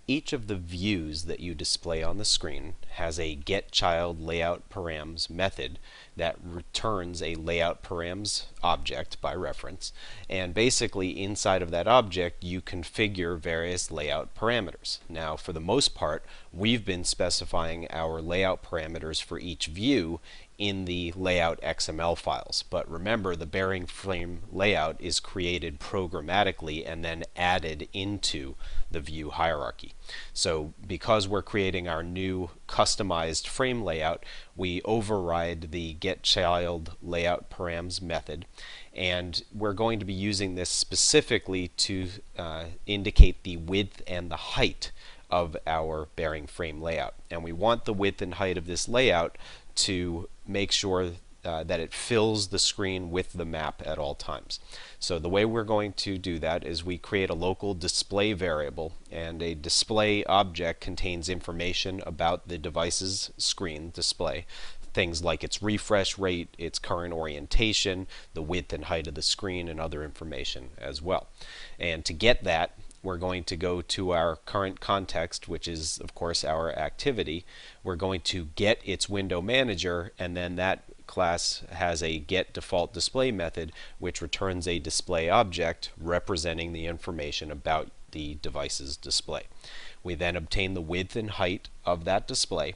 Each of the views that you display on the screen has a getChildLayoutParams method that returns a layout params object by reference, and basically inside of that object you configure various layout parameters. Now for the most part we've been specifying our layout parameters for each view in the layout XML files. But remember, the bearing frame layout is created programmatically and then added into the view hierarchy. So because we're creating our new customized frame layout, we override the getChildLayoutParams method, and we're going to be using this specifically to indicate the width and the height of our bearing frame layout. And we want the width and height of this layout to make sure that it fills the screen with the map at all times. So the way we're going to do that is we create a local display variable, and a display object contains information about the device's screen display. Things like its refresh rate, its current orientation, the width and height of the screen, and other information as well. And to get that, we're going to go to our current context, which is of course our activity. We're going to get its window manager, and then that class has a getDefaultDisplay method which returns a display object representing the information about the device's display. We then obtain the width and height of that display,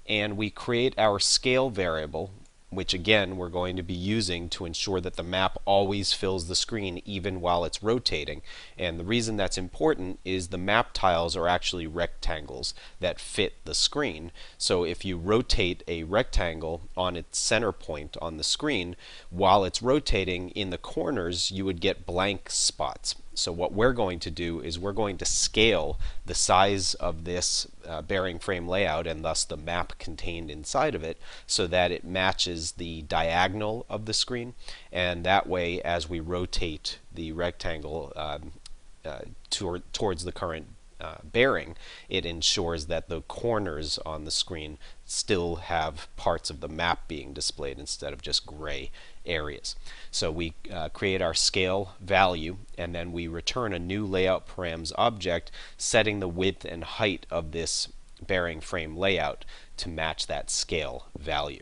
and we create our scale variable, which again we're going to be using to ensure that the map always fills the screen even while it's rotating. And the reason that's important is the map tiles are actually rectangles that fit the screen. So if you rotate a rectangle on its center point on the screen, while it's rotating, in the corners you would get blank spots. So what we're going to do is we're going to scale the size of this bearing frame layout, and thus the map contained inside of it, so that it matches the diagonal of the screen, and that way as we rotate the rectangle towards the current bearing, it ensures that the corners on the screen still have parts of the map being displayed instead of just gray areas. So we create our scale value, and then we return a new layout params object setting the width and height of this bearing frame layout to match that scale value.